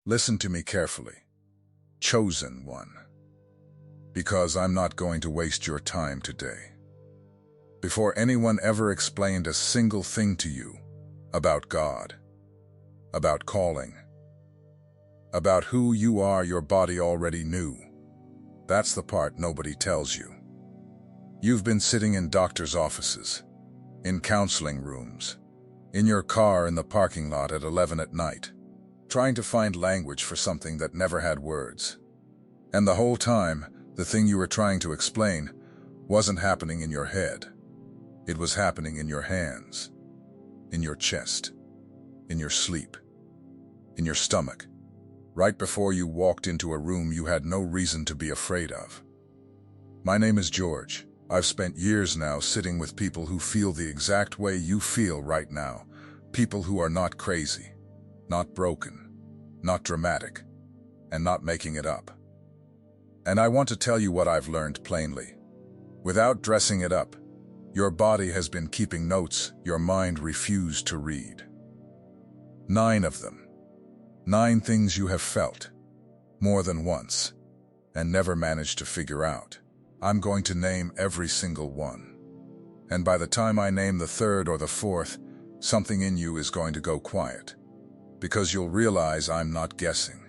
Listen to me carefully. Chosen one. Because I'm not going to waste your time today. Before anyone ever explained a single thing to you about God, about calling, about who you are, your body already knew. That's the part nobody tells you. You've been sitting in doctors' offices, in counseling rooms, in your car in the parking lot at 11 at night, trying to find language for something that never had words. And the whole time, the thing you were trying to explain wasn't happening in your head. It was happening in your hands, in your chest, in your sleep, in your stomach, right before you walked into a room you had no reason to be afraid of. My name is George. I've spent years now sitting with people who feel the exact way you feel right now. People who are not crazy, not broken, not dramatic, and not making it up. And I want to tell you what I've learned plainly. Without dressing it up, your body has been keeping notes your mind refused to read. 9 of them. 9 things you have felt, more than once, and never managed to figure out. I'm going to name every single one. And by the time I name the 3rd or the 4th, something in you is going to go quiet, because you'll realize I'm not guessing.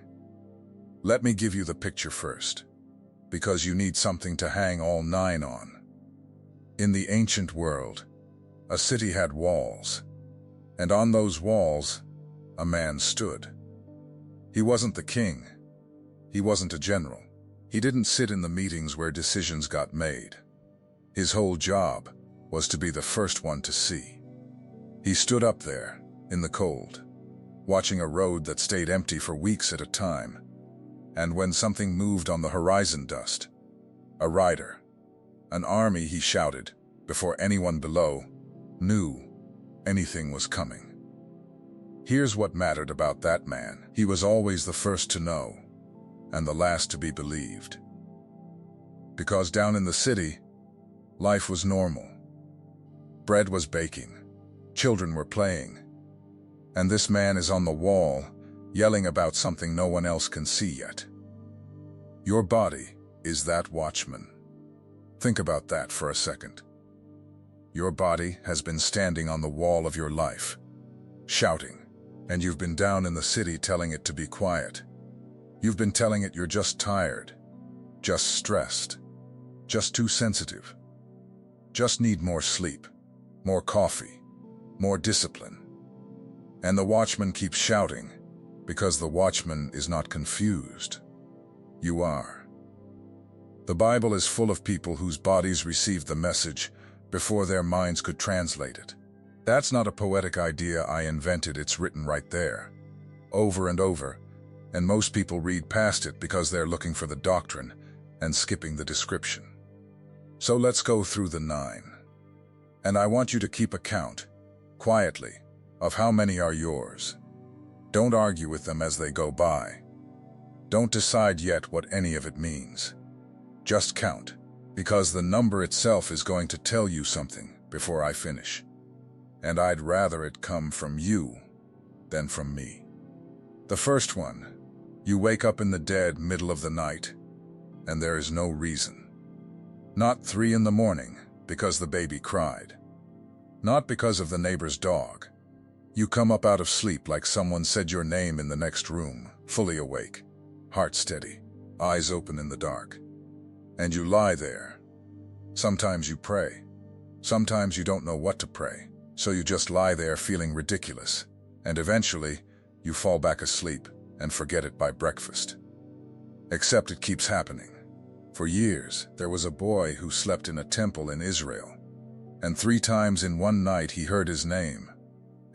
Let me give you the picture first, because you need something to hang all 9 on. In the ancient world, a city had walls, and on those walls, a man stood. He wasn't the king. He wasn't a general. He didn't sit in the meetings where decisions got made. His whole job was to be the first one to see. He stood up there, in the cold, watching a road that stayed empty for weeks at a time. And when something moved on the horizon dust, a rider, an army, he shouted, before anyone below knew anything was coming. Here's what mattered about that man. He was always the first to know, and the last to be believed. Because down in the city, life was normal. Bread was baking, children were playing, and this man is on the wall, yelling about something no one else can see yet. Your body is that watchman. Think about that for a second. Your body has been standing on the wall of your life, shouting, and you've been down in the city telling it to be quiet. You've been telling it you're just tired, just stressed, just too sensitive, just need more sleep, more coffee, more discipline. And the watchman keeps shouting, because the watchman is not confused. You are. The Bible is full of people whose bodies received the message before their minds could translate it. That's not a poetic idea I invented, it's written right there, over and over, and most people read past it because they're looking for the doctrine and skipping the description. So let's go through the 9. And I want you to keep account, quietly, of how many are yours. Don't argue with them as they go by. Don't decide yet what any of it means. Just count, because the number itself is going to tell you something before I finish. And I'd rather it come from you than from me. The first one, you wake up in the dead middle of the night, and there is no reason. Not 3 in the morning, because the baby cried. Not because of the neighbor's dog. You come up out of sleep like someone said your name in the next room, fully awake, heart steady, eyes open in the dark. And you lie there. Sometimes you pray. Sometimes you don't know what to pray, so you just lie there feeling ridiculous, and eventually you fall back asleep and forget it by breakfast. Except it keeps happening. For years, there was a boy who slept in a temple in Israel, and 3 times in one night he heard his name,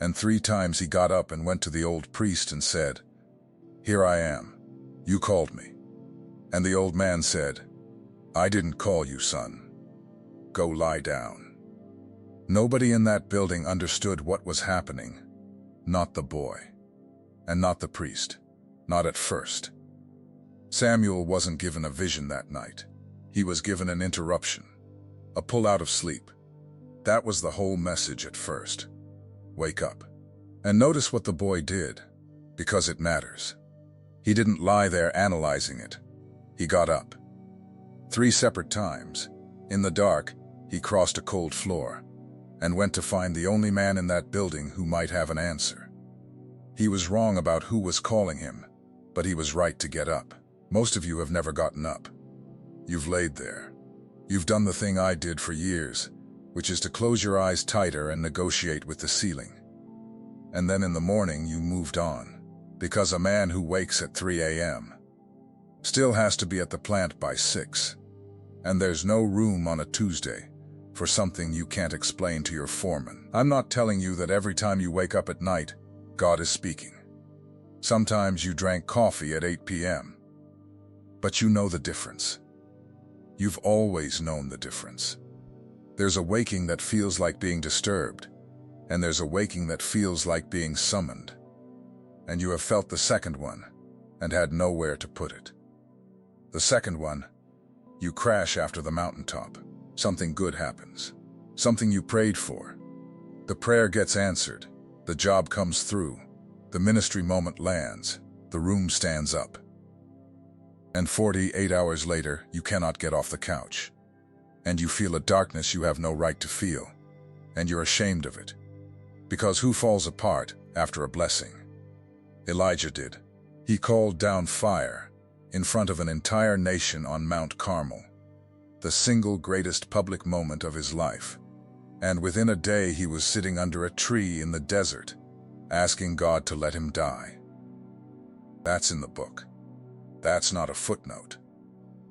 and 3 times he got up and went to the old priest and said, "Here I am. You called me." And the old man said, "I didn't call you, son. Go lie down." Nobody in that building understood what was happening. Not the boy. And not the priest. Not at first. Samuel wasn't given a vision that night. He was given an interruption. A pull out of sleep. That was the whole message at first. Wake up. And notice what the boy did, because it matters. He didn't lie there analyzing it. He got up. 3 separate times. In the dark, he crossed a cold floor and went to find the only man in that building who might have an answer. He was wrong about who was calling him, but he was right to get up. Most of you have never gotten up. You've laid there. You've done the thing I did for years, which is to close your eyes tighter and negotiate with the ceiling. And then in the morning you moved on, because a man who wakes at 3 a.m. still has to be at the plant by 6. And there's no room on a Tuesday for something you can't explain to your foreman. I'm not telling you that every time you wake up at night, God is speaking. Sometimes you drank coffee at 8 p.m. But you know the difference. You've always known the difference. There's a waking that feels like being disturbed, and there's a waking that feels like being summoned. And you have felt the second one and had nowhere to put it. The second one, you crash after the mountaintop. Something good happens. Something you prayed for. The prayer gets answered. The job comes through. The ministry moment lands. The room stands up. And 48 hours later, you cannot get off the couch. And you feel a darkness you have no right to feel. And you're ashamed of it. Because who falls apart after a blessing? Elijah did. He called down fire in front of an entire nation on Mount Carmel, the single greatest public moment of his life. And within a day he was sitting under a tree in the desert, asking God to let him die. That's in the book. That's not a footnote.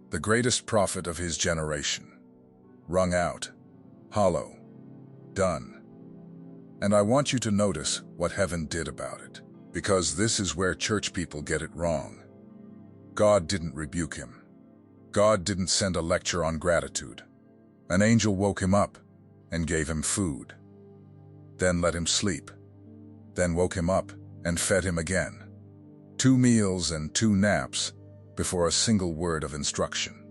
The greatest prophet of his generation. Wrung out. Hollow. Done. And I want you to notice what heaven did about it, because this is where church people get it wrong. God didn't rebuke him. God didn't send a lecture on gratitude. An angel woke him up and gave him food. Then let him sleep. Then woke him up and fed him again. 2 meals and 2 naps before a single word of instruction.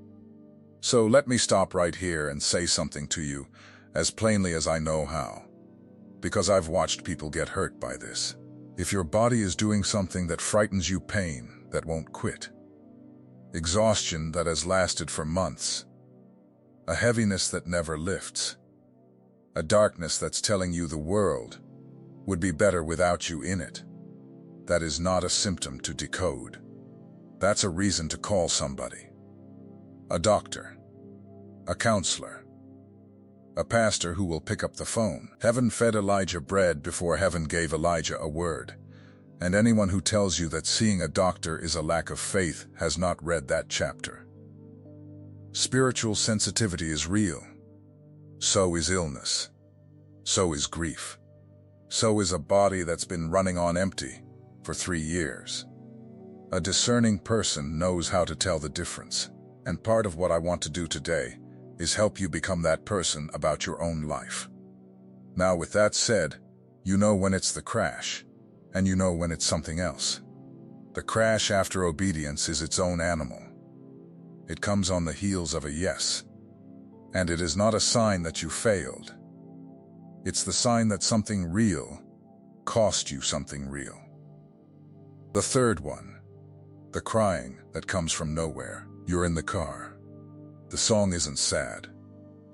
So let me stop right here and say something to you as plainly as I know how, because I've watched people get hurt by this. If your body is doing something that frightens you, pain that won't quit, exhaustion that has lasted for months, a heaviness that never lifts, a darkness that's telling you the world would be better without you in it, that is not a symptom to decode. That's a reason to call somebody. A doctor, a counselor, a pastor who will pick up the phone. Heaven fed Elijah bread before heaven gave Elijah a word. And anyone who tells you that seeing a doctor is a lack of faith has not read that chapter. Spiritual sensitivity is real. So is illness. So is grief. So is a body that's been running on empty for 3 years. A discerning person knows how to tell the difference. And part of what I want to do today is help you become that person about your own life. Now, with that said, you know when it's the crash, and you know when it's something else. The crash after obedience is its own animal. It comes on the heels of a yes. And it is not a sign that you failed. It's the sign that something real cost you something real. The third one, the crying that comes from nowhere. You're in the car. The song isn't sad.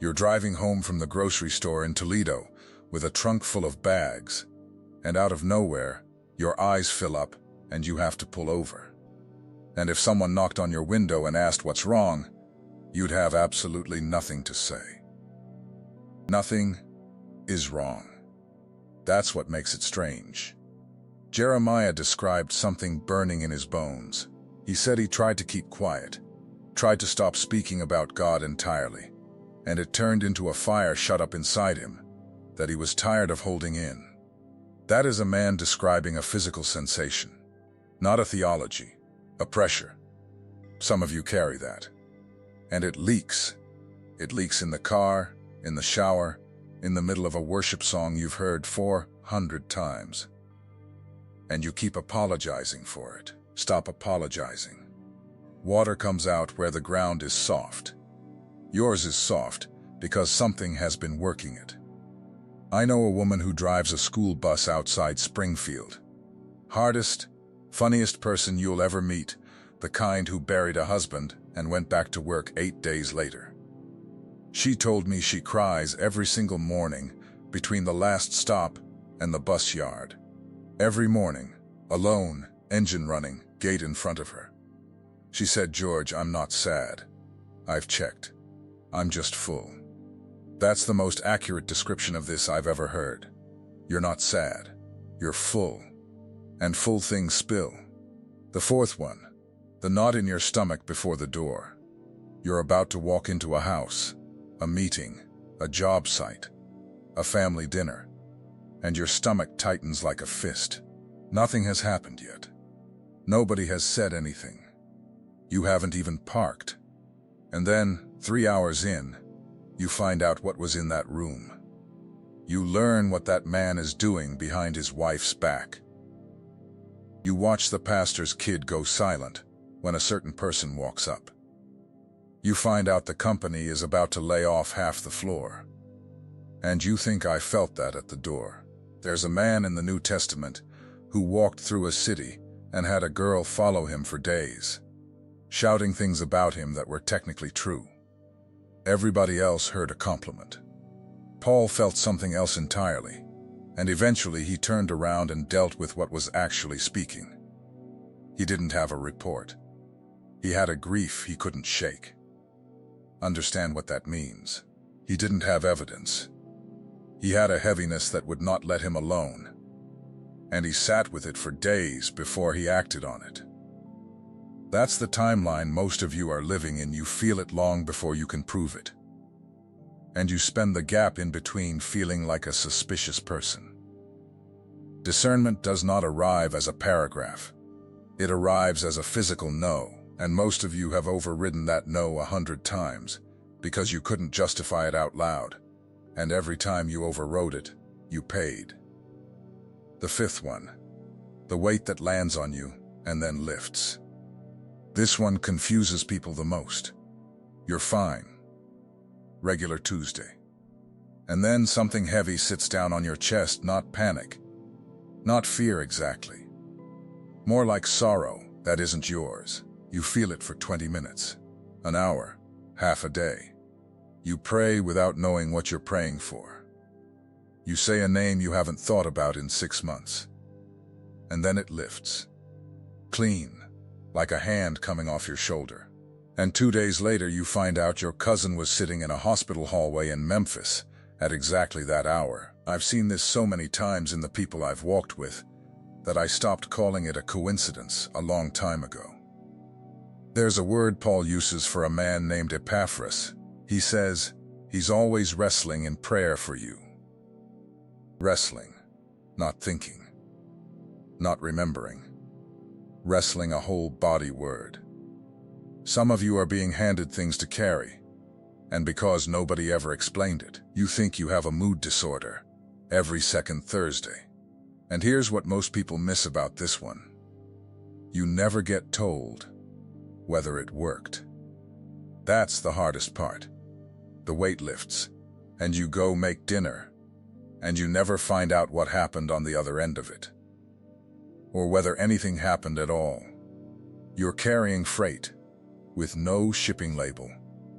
You're driving home from the grocery store in Toledo with a trunk full of bags, and out of nowhere, your eyes fill up and you have to pull over. And if someone knocked on your window and asked what's wrong, you'd have absolutely nothing to say. Nothing is wrong. That's what makes it strange. Jeremiah described something burning in his bones. He said he tried to keep quiet, tried to stop speaking about God entirely, and it turned into a fire shut up inside him that he was tired of holding in. That is a man describing a physical sensation, not a theology, a pressure. Some of you carry that. And it leaks. It leaks in the car, in the shower, in the middle of a worship song you've heard 400 times. And you keep apologizing for it. Stop apologizing. Water comes out where the ground is soft. Yours is soft because something has been working it. I know a woman who drives a school bus outside Springfield. Hardest, Funniest person you'll ever meet, the kind who buried a husband and went back to work 8 days later. She told me she cries every single morning between the last stop and the bus yard. Every morning, alone, engine running, gate in front of her. She said, "George, I'm not sad. I've checked. I'm just full." That's the most accurate description of this I've ever heard. You're not sad. You're full. And full things spill. The fourth one, the knot in your stomach before the door. You're about to walk into a house, a meeting, a job site, a family dinner, and your stomach tightens like a fist. Nothing has happened yet. Nobody has said anything. You haven't even parked. And then, 3 hours in, you find out what was in that room. You learn what that man is doing behind his wife's back. You watch the pastor's kid go silent when a certain person walks up. You find out the company is about to lay off half the floor. And you think I felt that at the door. There's a man in the New Testament who walked through a city and had a girl follow him for days, shouting things about him that were technically true. Everybody else heard a compliment. Paul felt something else entirely, and eventually he turned around and dealt with what was actually speaking. He didn't have a report. He had a grief he couldn't shake. Understand what that means. He didn't have evidence. He had a heaviness that would not let him alone, and he sat with it for days before he acted on it. That's the timeline most of you are living in. You feel it long before you can prove it. And you spend the gap in between feeling like a suspicious person. Discernment does not arrive as a paragraph. It arrives as a physical no, and most of you have overridden that no 100 times because you couldn't justify it out loud, and every time you overrode it, you paid. The fifth one, the weight that lands on you and then lifts. This one confuses people the most. You're fine. Regular Tuesday. And then something heavy sits down on your chest, not panic, not fear exactly. More like sorrow that isn't yours. You feel it for 20 minutes, an hour, half a day. You pray without knowing what you're praying for. You say a name you haven't thought about in 6 months. And then it lifts. Clean, like a hand coming off your shoulder. And 2 days later you find out your cousin was sitting in a hospital hallway in Memphis at exactly that hour. I've seen this so many times in the people I've walked with that I stopped calling it a coincidence a long time ago. There's a word Paul uses for a man named Epaphras. He says he's always wrestling in prayer for you. Wrestling, not thinking, not remembering. Wrestling, a whole body word. Some of you are being handed things to carry, and because nobody ever explained it, you think you have a mood disorder every second Thursday. And here's what most people miss about this one. You never get told whether it worked. That's the hardest part. The weight lifts, and you go make dinner, and you never find out what happened on the other end of it, or whether anything happened at all. You're carrying freight with no shipping label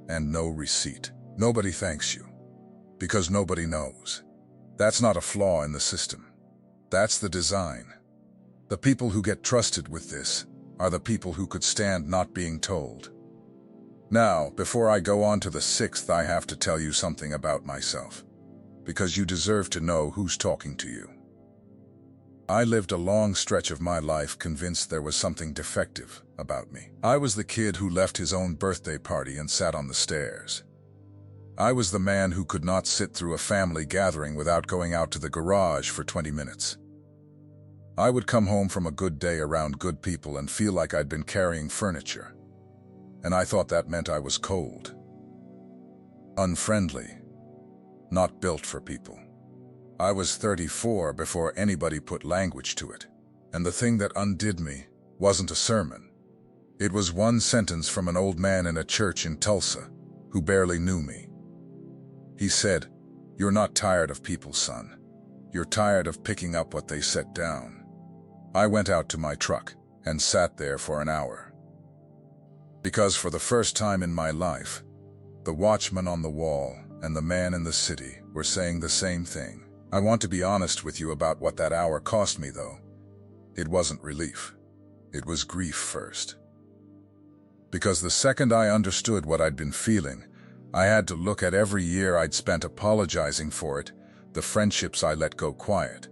and no receipt. Nobody thanks you because nobody knows. That's not a flaw in the system. That's the design. The people who get trusted with this are the people who could stand not being told. Now, before I go on to the sixth, I have to tell you something about myself, because you deserve to know who's talking to you. I lived a long stretch of my life convinced there was something defective about me. I was the kid who left his own birthday party and sat on the stairs. I was the man who could not sit through a family gathering without going out to the garage for 20 minutes. I would come home from a good day around good people and feel like I'd been carrying furniture, and I thought that meant I was cold, unfriendly, not built for people. I was 34 before anybody put language to it, and the thing that undid me wasn't a sermon. It was one sentence from an old man in a church in Tulsa who barely knew me. He said, "You're not tired of people, son. You're tired of picking up what they set down." I went out to my truck, and sat there for an hour. Because for the first time in my life, the watchman on the wall and the man in the city were saying the same thing. I want to be honest with you about what that hour cost me, though. It wasn't relief. It was grief first. Because the second I understood what I'd been feeling, I had to look at every year I'd spent apologizing for it, the friendships I let go quiet,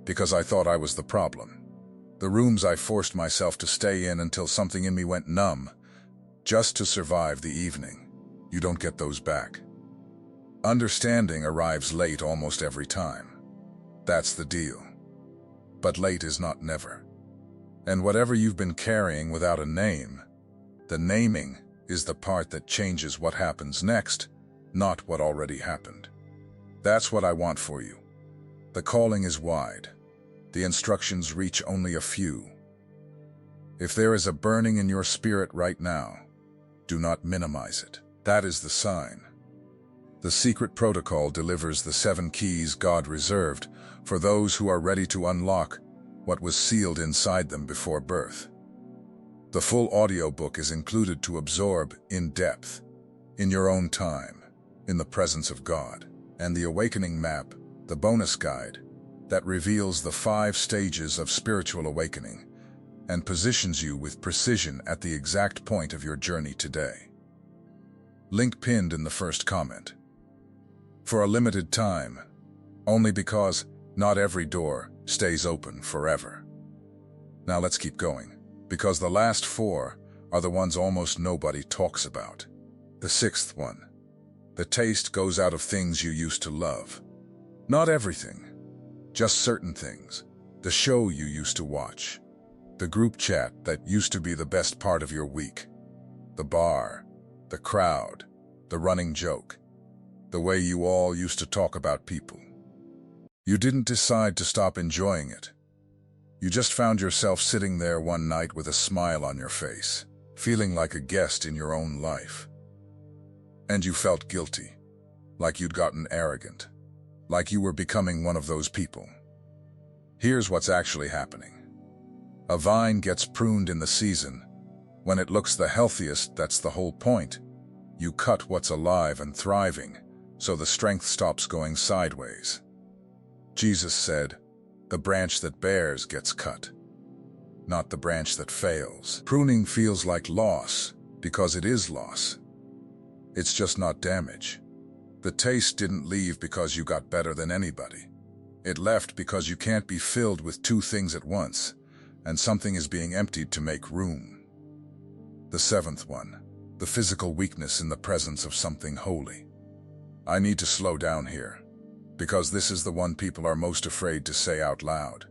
because I thought I was the problem. The rooms I forced myself to stay in until something in me went numb, just to survive the evening. You don't get those back. Understanding arrives late almost every time. That's the deal. But late is not never. And whatever you've been carrying without a name, the naming is the part that changes what happens next, not what already happened. That's what I want for you. The calling is wide. The instructions reach only a few. If there is a burning in your spirit right now, do not minimize it. That is the sign. The secret protocol delivers the 7 keys God reserved for those who are ready to unlock what was sealed inside them before birth. The full audiobook is included to absorb in depth, in your own time, in the presence of God, and the Awakening Map, the bonus guide, that reveals the 5 stages of spiritual awakening and positions you with precision at the exact point of your journey today. Link pinned in the first comment. For a limited time, only because not every door stays open forever. Now let's keep going, because the last 4 are the ones almost nobody talks about. The 6th one. The taste goes out of things you used to love. Not everything, just certain things. The show you used to watch. The group chat that used to be the best part of your week. The bar, the crowd, the running joke. The way you all used to talk about people. You didn't decide to stop enjoying it. You just found yourself sitting there one night with a smile on your face, feeling like a guest in your own life. And you felt guilty, like you'd gotten arrogant, like you were becoming one of those people. Here's what's actually happening. A vine gets pruned in the season. When it looks the healthiest, that's the whole point. You cut what's alive and thriving, so the strength stops going sideways. Jesus said, the branch that bears gets cut, not the branch that fails. Pruning feels like loss, because it is loss. It's just not damage. The taste didn't leave because you got better than anybody. It left because you can't be filled with 2 things at once, and something is being emptied to make room. The 7th one, the physical weakness in the presence of something holy. I need to slow down here, because this is the one people are most afraid to say out loud.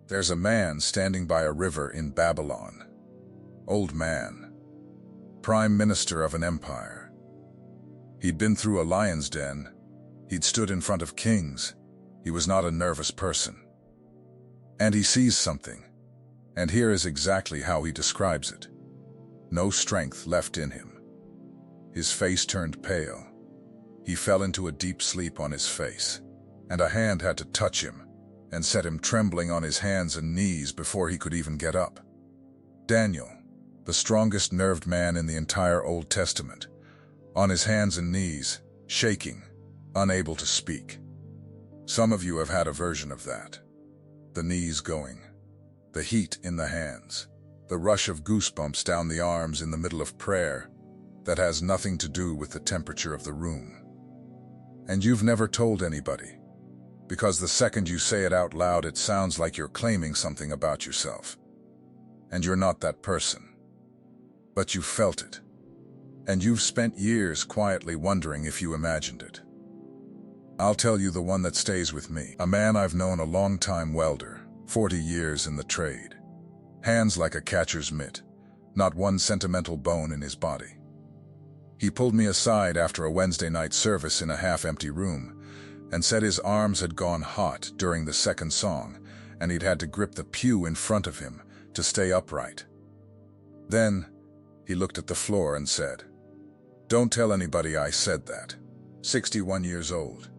There's a man standing by a river in Babylon. Old man. Prime Minister of an empire. He'd been through a lion's den. He'd stood in front of kings. He was not a nervous person. And he sees something. And here is exactly how he describes it. No strength left in him. His face turned pale. He fell into a deep sleep on his face, and a hand had to touch him and set him trembling on his hands and knees before he could even get up. Daniel, the strongest nerved man in the entire Old Testament, on his hands and knees, shaking, unable to speak. Some of you have had a version of that. The knees going, the heat in the hands, the rush of goosebumps down the arms in the middle of prayer that has nothing to do with the temperature of the room. And you've never told anybody, because the second you say it out loud, it sounds like you're claiming something about yourself. And you're not that person. But you felt it. And you've spent years quietly wondering if you imagined it. I'll tell you the one that stays with me. A man I've known a long-time welder, 40 years in the trade. Hands like a catcher's mitt, not one sentimental bone in his body. He pulled me aside after a Wednesday night service in a half-empty room and said his arms had gone hot during the second song and he'd had to grip the pew in front of him to stay upright. Then he looked at the floor and said, "Don't tell anybody I said that." 61 years old,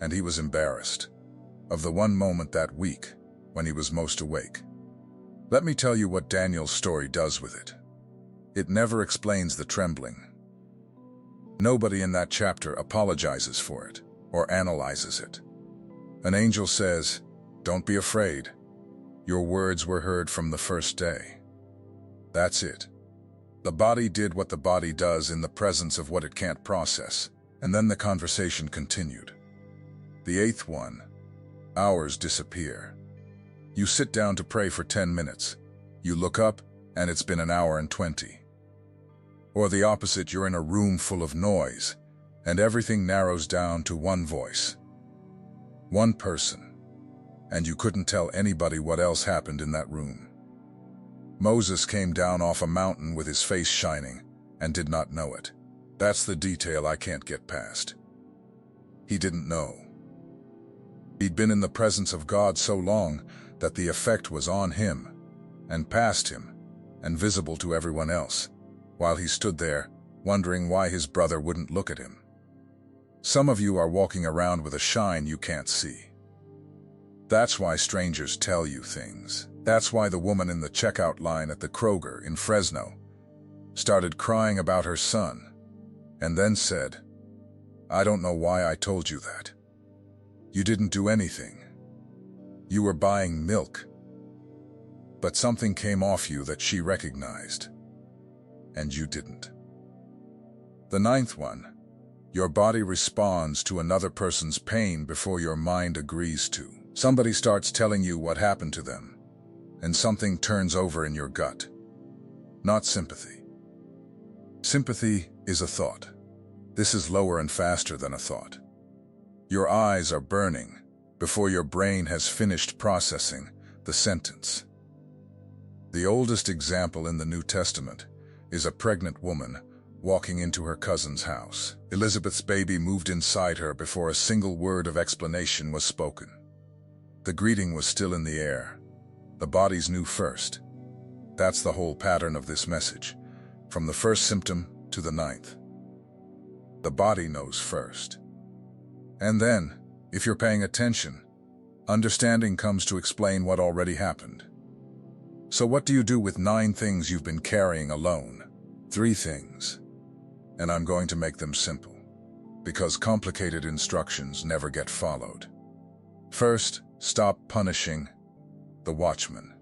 and he was embarrassed of the one moment that week when he was most awake. Let me tell you what Daniel's story does with it. It never explains the trembling. Nobody in that chapter apologizes for it or analyzes it. An angel says, "Don't be afraid. Your words were heard from the first day." That's it. The body did what the body does in the presence of what it can't process, and then the conversation continued. The eighth one, hours disappear. You sit down to pray for 10 minutes. You look up, and it's been an hour and 20. Or the opposite, you're in a room full of noise, and everything narrows down to one voice. One person. And you couldn't tell anybody what else happened in that room. Moses came down off a mountain with his face shining, and did not know it. That's the detail I can't get past. He didn't know. He'd been in the presence of God so long that the effect was on him, and past him, and visible to everyone else, while he stood there, wondering why his brother wouldn't look at him. Some of you are walking around with a shine you can't see. That's why strangers tell you things. That's why the woman in the checkout line at the Kroger in Fresno started crying about her son, and then said, "I don't know why I told you that. You didn't do anything. You were buying milk." But something came off you that she recognized, and you didn't. The ninth one, your body responds to another person's pain before your mind agrees to. Somebody starts telling you what happened to them, and something turns over in your gut. Not sympathy. Sympathy is a thought. This is lower and faster than a thought. Your eyes are burning before your brain has finished processing the sentence. The oldest example in the New Testament is a pregnant woman walking into her cousin's house. Elizabeth's baby moved inside her before a single word of explanation was spoken. The greeting was still in the air. The bodies knew first. That's the whole pattern of this message, from the first symptom to the ninth. The body knows first. And then, if you're paying attention, understanding comes to explain what already happened. So what do you do with 9 things you've been carrying alone? 3 things. And I'm going to make them simple, because complicated instructions never get followed. First, stop punishing the watchman.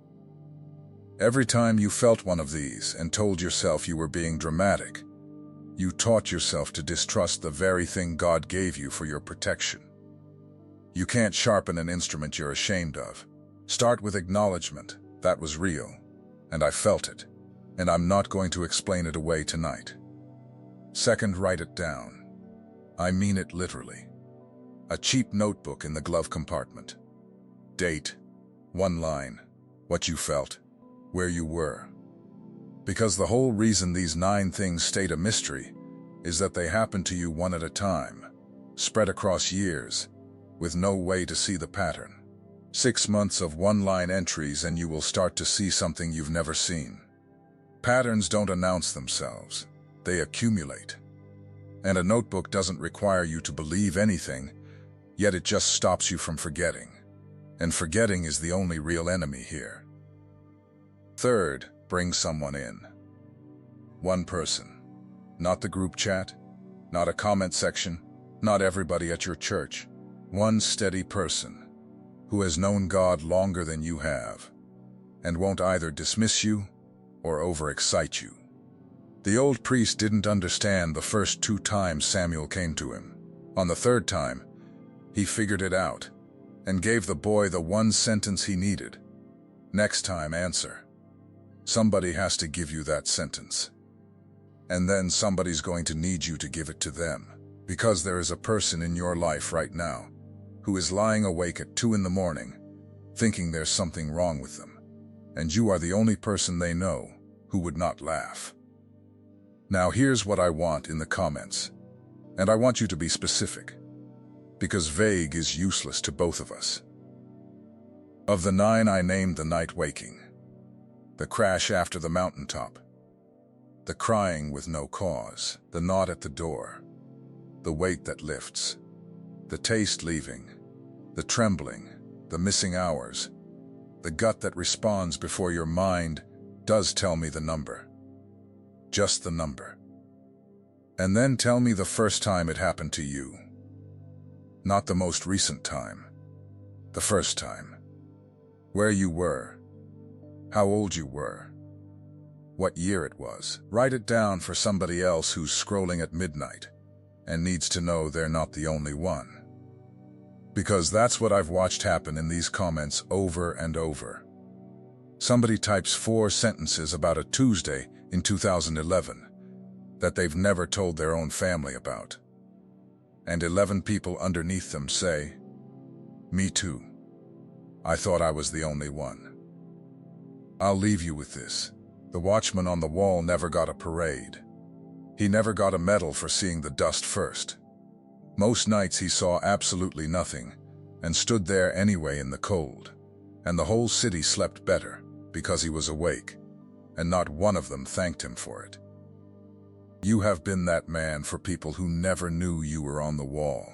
Every time you felt one of these and told yourself you were being dramatic, you taught yourself to distrust the very thing God gave you for your protection. You can't sharpen an instrument you're ashamed of. Start with acknowledgement. That was real, and I felt it, and I'm not going to explain it away tonight. Second, write it down. I mean it literally. A cheap notebook in the glove compartment. Date, 1 line, what you felt, where you were. Because the whole reason these 9 things stayed a mystery is that they happened to you one at a time, spread across years, with no way to see the pattern. 6 months of 1-line entries and you will start to see something you've never seen. Patterns don't announce themselves, they accumulate. And a notebook doesn't require you to believe anything, yet it just stops you from forgetting. And forgetting is the only real enemy here. Third, bring someone in. 1 person. Not the group chat, not a comment section, not everybody at your church. 1 steady person who has known God longer than you have and won't either dismiss you or overexcite you. The old priest didn't understand the first 2 times Samuel came to him. On the 3rd time, he figured it out and gave the boy the 1 sentence he needed. Next time, answer. Somebody has to give you that sentence. And then somebody's going to need you to give it to them, because there is a person in your life right now who is lying awake at 2 in the morning, thinking there's something wrong with them, and you are the only person they know who would not laugh. Now here's what I want in the comments, and I want you to be specific, because vague is useless to both of us. Of the 9 I named, the night waking, the crash after the mountaintop, the crying with no cause, the knot at the door, the weight that lifts, the taste leaving, the trembling, the missing hours, the gut that responds before your mind does tell me the number. Just the number. And then tell me the first time it happened to you. Not the most recent time. The first time. Where you were. How old you were. What year it was. Write it down for somebody else who's scrolling at midnight and needs to know they're not the only one. Because that's what I've watched happen in these comments over and over. Somebody types 4 sentences about a Tuesday in 2011 that they've never told their own family about. And 11 people underneath them say, "Me too. I thought I was the only one." I'll leave you with this. The watchman on the wall never got a parade. He never got a medal for seeing the dust first. Most nights he saw absolutely nothing and stood there anyway in the cold. And the whole city slept better because he was awake, and not one of them thanked him for it. You have been that man for people who never knew you were on the wall.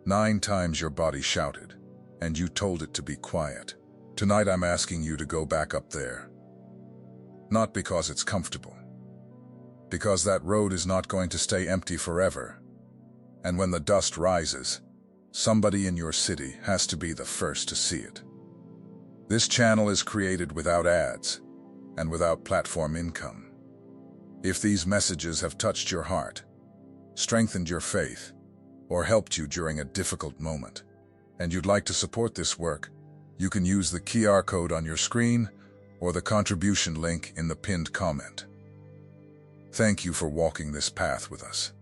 9 times your body shouted, and you told it to be quiet. Tonight I'm asking you to go back up there. Not because it's comfortable. Because that road is not going to stay empty forever. And when the dust rises, somebody in your city has to be the first to see it. This channel is created without ads and without platform income. If these messages have touched your heart, strengthened your faith, or helped you during a difficult moment, and you'd like to support this work, you can use the QR code on your screen or the contribution link in the pinned comment. Thank you for walking this path with us.